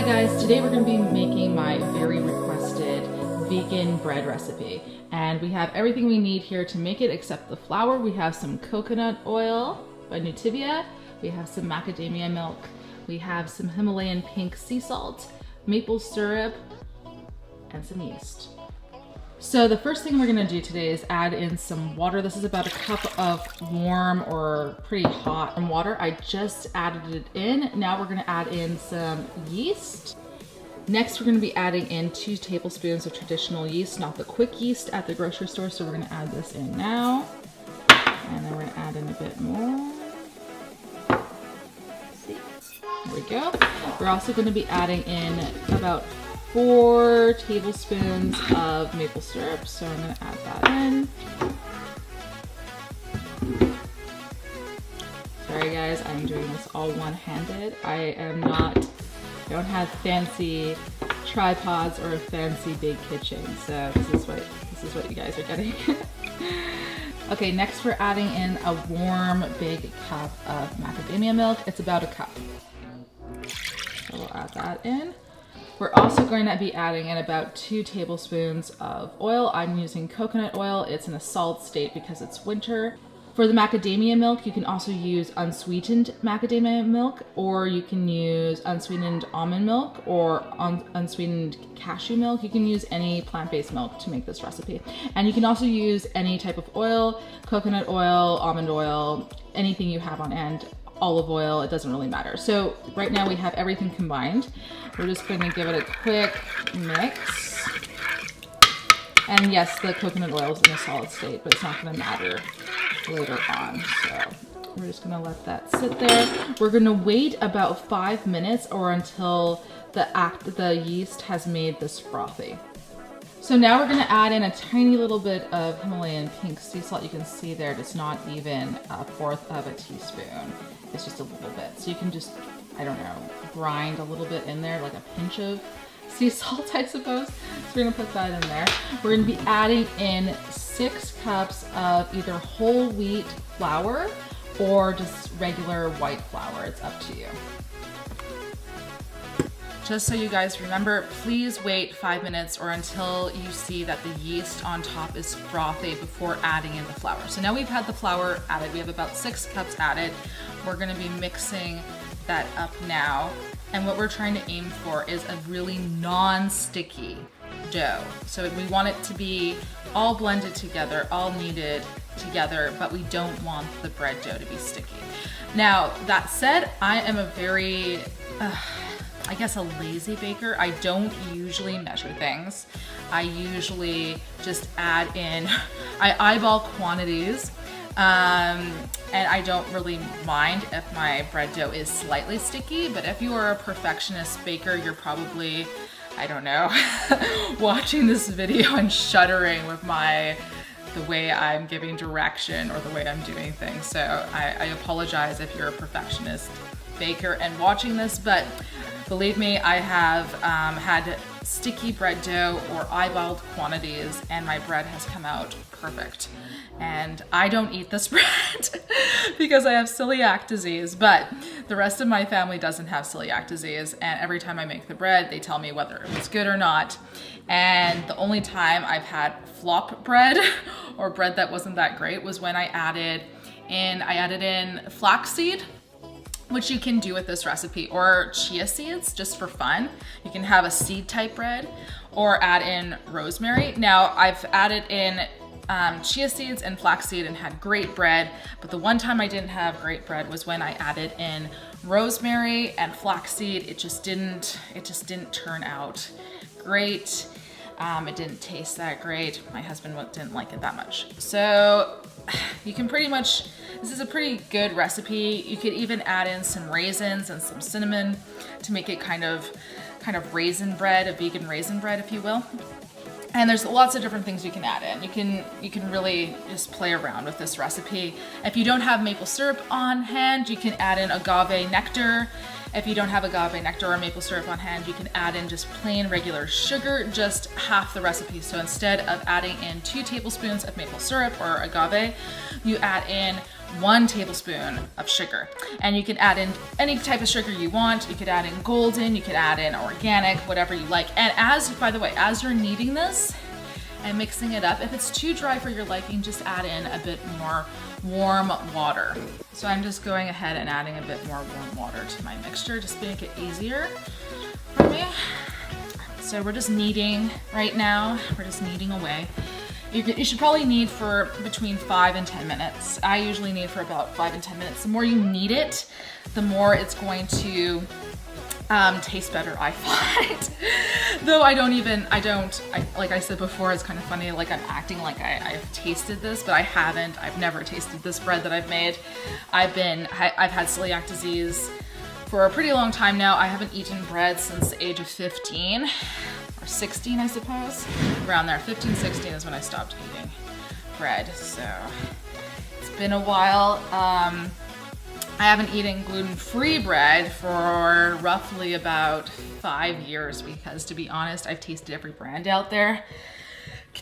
Hi guys, today we're going to be making my very requested vegan bread recipe. And we have everything we need here to make it except the flour. We have some coconut oil by Nutivia, we have some macadamia milk, we have some Himalayan pink sea salt, maple syrup, and some yeast. So the first thing we're gonna do today is add in some water. This is about a cup of warm or pretty hot water. I just added it in. Now we're gonna add in some yeast. Next, we're gonna be adding in 2 tablespoons of traditional yeast, not the quick yeast at the grocery store. So we're gonna add this in now. And then we're gonna add in a bit more. See? There we go. We're also gonna be adding in about 4 tablespoons of maple syrup, so I'm gonna add that in. Sorry guys, I'm doing this all one-handed. I don't have fancy tripods or a fancy big kitchen, so this is what you guys are getting. Okay, next we're adding in a warm big cup of macadamia milk. It's about a cup. So we'll add that in. We're also going to be adding in about 2 tablespoons of oil. I'm using coconut oil. It's in a solid state because it's winter. For the macadamia milk, you can also use unsweetened macadamia milk, or you can use unsweetened almond milk or unsweetened cashew milk. You can use any plant-based milk to make this recipe. And you can also use any type of oil, coconut oil, almond oil, anything you have on hand. Olive oil, it doesn't really matter. So right now we have everything combined. We're just going to give it a quick mix. And yes, the coconut oil is in a solid state, but it's not going to matter later on. So we're just going to let that sit there. We're going to wait about 5 minutes or until the yeast has made this frothy. So now we're gonna add in a tiny little bit of Himalayan pink sea salt. You can see there, it's not even 1/4 of a teaspoon. It's just a little bit. So you can just, I don't know, grind a little bit in there, like a pinch of sea salt, I suppose. So we're gonna put that in there. We're gonna be adding in 6 cups of either whole wheat flour or just regular white flour. It's up to you. Just so you guys remember, please wait 5 minutes or until you see that the yeast on top is frothy before adding in the flour. So now we've had the flour added. We have about 6 cups added. We're gonna be mixing that up now. And what we're trying to aim for is a really non-sticky dough. So we want it to be all blended together, all kneaded together, but we don't want the bread dough to be sticky. Now, that said, I am a very, I guess a lazy baker. I don't usually measure things. I usually just add in, I eyeball quantities, and I don't really mind if my bread dough is slightly sticky, but if you are a perfectionist baker, you're probably, I don't know, watching this video and shuddering with the way I'm giving direction or the way I'm doing things. So I apologize if you're a perfectionist baker and watching this, but believe me, I have had sticky bread dough or eyeballed quantities, and my bread has come out perfect. And I don't eat this bread because I have celiac disease, but the rest of my family doesn't have celiac disease, and every time I make the bread, they tell me whether it's good or not. And the only time I've had flop bread or bread that wasn't that great was when I added in flaxseed, which you can do with this recipe, or chia seeds just for fun. You can have a seed type bread or add in rosemary. Now I've added in chia seeds and flaxseed and had great bread, but the one time I didn't have great bread was when I added in rosemary and flaxseed. It just didn't turn out great. It didn't taste that great. My husband didn't like it that much. So you can pretty much, this is a pretty good recipe. You could even add in some raisins and some cinnamon to make it kind of raisin bread, a vegan raisin bread, if you will. And there's lots of different things you can add in. You can really just play around with this recipe. If you don't have maple syrup on hand, you can add in agave nectar. If you don't have agave nectar or maple syrup on hand, you can add in just plain regular sugar, just half the recipe. So instead of adding in 2 tablespoons of maple syrup or agave, you add in 1 tablespoon of sugar. And you can add in any type of sugar you want. You could add in golden, you could add in organic, whatever you like. And by the way, as you're kneading this and mixing it up, if it's too dry for your liking, just add in a bit more warm water. So I'm just going ahead and adding a bit more warm water to my mixture, just to make it easier for me. So we're just kneading right now. We're just kneading away. You should probably knead for between 5 and 10 minutes. I usually knead for about 5 and 10 minutes. The more you knead it, the more it's going to taste better, I find. Though like I said before, it's kind of funny, like I'm acting like I've tasted this, but I haven't. I've never tasted this bread that I've made. I've had celiac disease for a pretty long time now. I haven't eaten bread since the age of 15 or 16, I suppose. Around there, 15, 16 is when I stopped eating bread. So it's been a while. I haven't eaten gluten-free bread for roughly about 5 years because, to be honest, I've tasted every brand out there.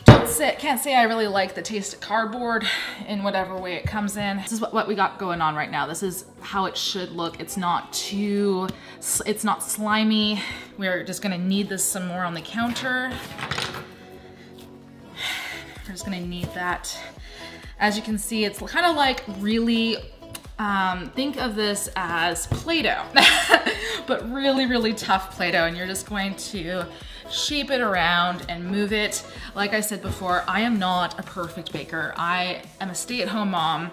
Can't say I really like the taste of cardboard in whatever way it comes in. This is what we got going on right now. This is how it should look. It's not slimy. We're just gonna knead this some more on the counter. We're just gonna knead that. As you can see, it's kind of like really, think of this as Play-Doh, but really, really tough Play-Doh, and you're just going to shape it around and move it. Like I said before, I am not a perfect baker. I am a stay-at-home mom,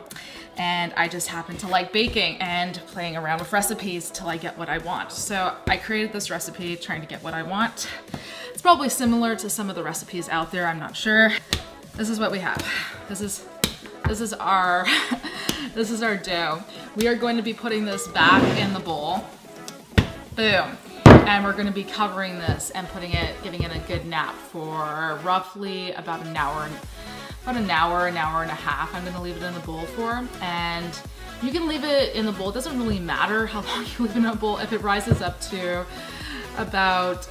and I just happen to like baking and playing around with recipes till I get what I want. So I created this recipe trying to get what I want. It's probably similar to some of the recipes out there, I'm not sure. This is what we have. This is our this is our dough. We are going to be putting this back in the bowl. Boom. And we're going to be covering this and giving it a good nap for roughly about an hour and a half. I'm going to leave it in the bowl for, and you can leave it in the bowl. It doesn't really matter how long you leave it in a bowl. If it rises up to about,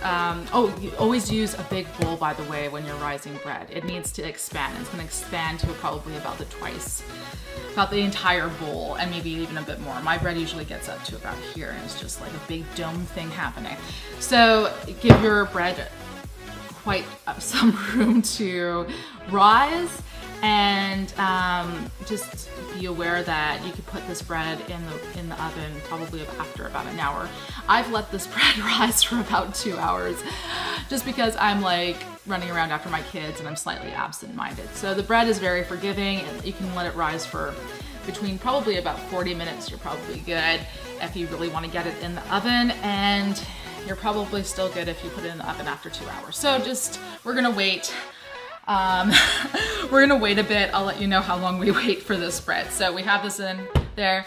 you always use a big bowl, by the way, when you're rising bread. It needs to expand. It's going to expand to probably about the entire bowl, and maybe even a bit more. My bread usually gets up to about here, and it's just like a big dome thing happening. So give your bread quite some room to rise, and just be aware that you could put this bread in the oven probably after about an hour. I've let this bread rise for about 2 hours just because I'm like running around after my kids and I'm slightly absent-minded. So the bread is very forgiving, and you can let it rise for between probably about 40 minutes. You're probably good if you really want to get it in the oven, and you're probably still good if you put it in the oven after 2 hours. So we're gonna wait. We're gonna wait a bit. I'll let you know how long we wait for this bread. So we have this in there.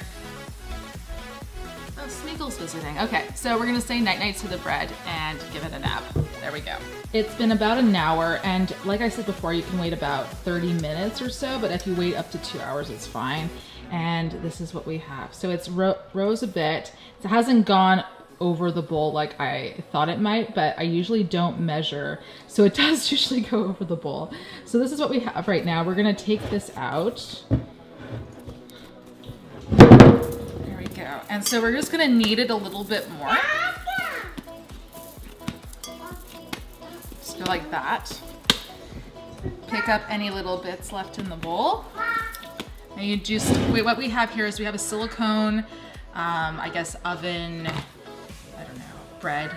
Oh, Smeagol's visiting. Okay, so we're gonna say night-night to the bread and give it a nap. There we go. It's been about an hour, and like I said before, you can wait about 30 minutes or so, but if you wait up to 2 hours, it's fine. And this is what we have. So it's rose a bit. It hasn't gone over the bowl like I thought it might, but I usually don't measure, so it does usually go over the bowl. So this is what we have right now. We're gonna take this out. There we go. And so we're just gonna knead it a little bit more. Just go like that. Pick up any little bits left in the bowl. And you just, what we have here is we have a silicone, I guess oven, I don't know, bread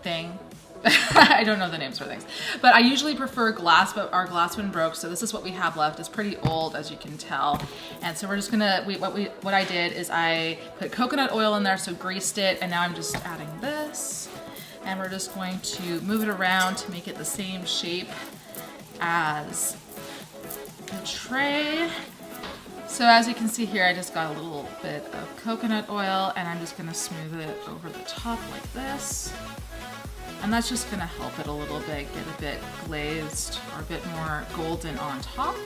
thing. I don't know the names for things, but I usually prefer glass, but our glass one broke, so this is what we have left. It's pretty old, as you can tell. And so we're just gonna, what I did is I put coconut oil in there, so greased it, and now I'm just adding this. And we're just going to move it around to make it the same shape as the tray. So as you can see here, I just got a little bit of coconut oil, and I'm just gonna smooth it over the top like this. And that's just gonna help it a little bit, get a bit glazed or a bit more golden on top.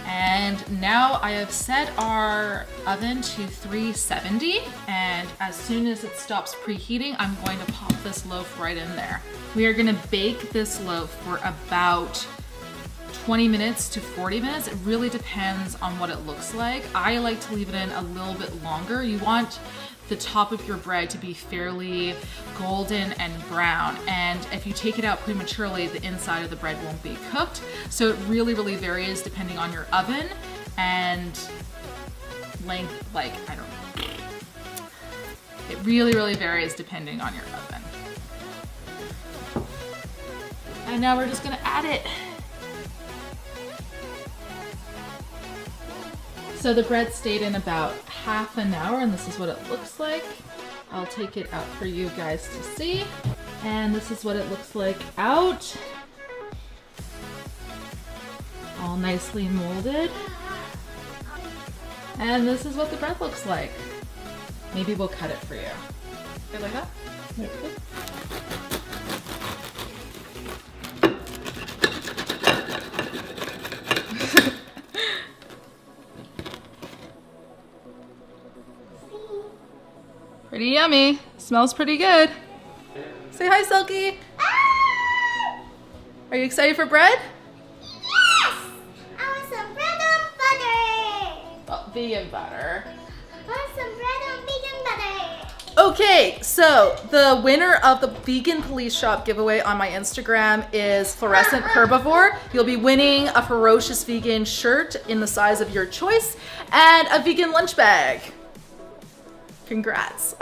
And now I have set our oven to 370, and as soon as it stops preheating, I'm going to pop this loaf right in there. We are gonna bake this loaf for about 20 minutes to 40 minutes. It really depends on what it looks like. I like to leave it in a little bit longer. You want the top of your bread to be fairly golden and brown. And if you take it out prematurely, the inside of the bread won't be cooked. So it really, really varies depending on your oven and length, like, I don't know. It really, really varies depending on your oven. And now we're just gonna add it. So the bread stayed in about half an hour, and this is what it looks like. I'll take it out for you guys to see. And this is what it looks like out. All nicely molded. And this is what the bread looks like. Maybe we'll cut it for you. Good like that? Yep. Pretty yummy. Smells pretty good. Say hi, Silky. Ah! Are you excited for bread? Yes! I want some bread and butter. Oh, vegan butter. I want some bread and vegan butter. Okay, so the winner of the Vegan Police Shop giveaway on my Instagram is Fluorescent Herbivore. You'll be winning a Ferocious Vegan shirt in the size of your choice and a vegan lunch bag. Congrats.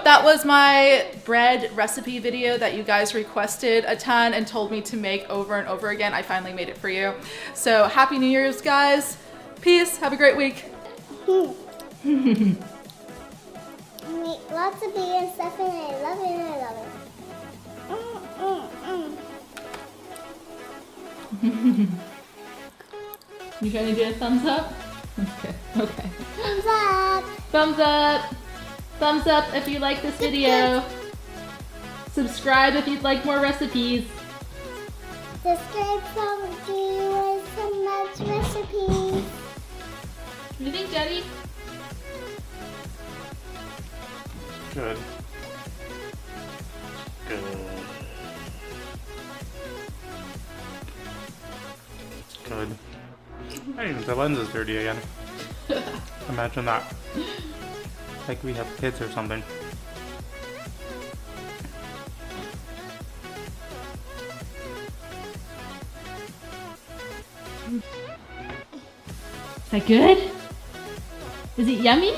That was my bread recipe video that you guys requested a ton and told me to make over and over again. I finally made it for you. So happy New Year's, guys. Peace. Have a great week. Eat lots of vegan stuff and I love it and I love it. You trying to do a thumbs up? Okay. Okay. Thumbs up. Thumbs up. Thumbs up if you like this video. Subscribe if you'd like more recipes. Subscribe for you some much recipes. What do you think, Daddy? Good. Good. Good. Hey, the lens is dirty again. Imagine that. Like we have kids or something. Is that good? Is it yummy?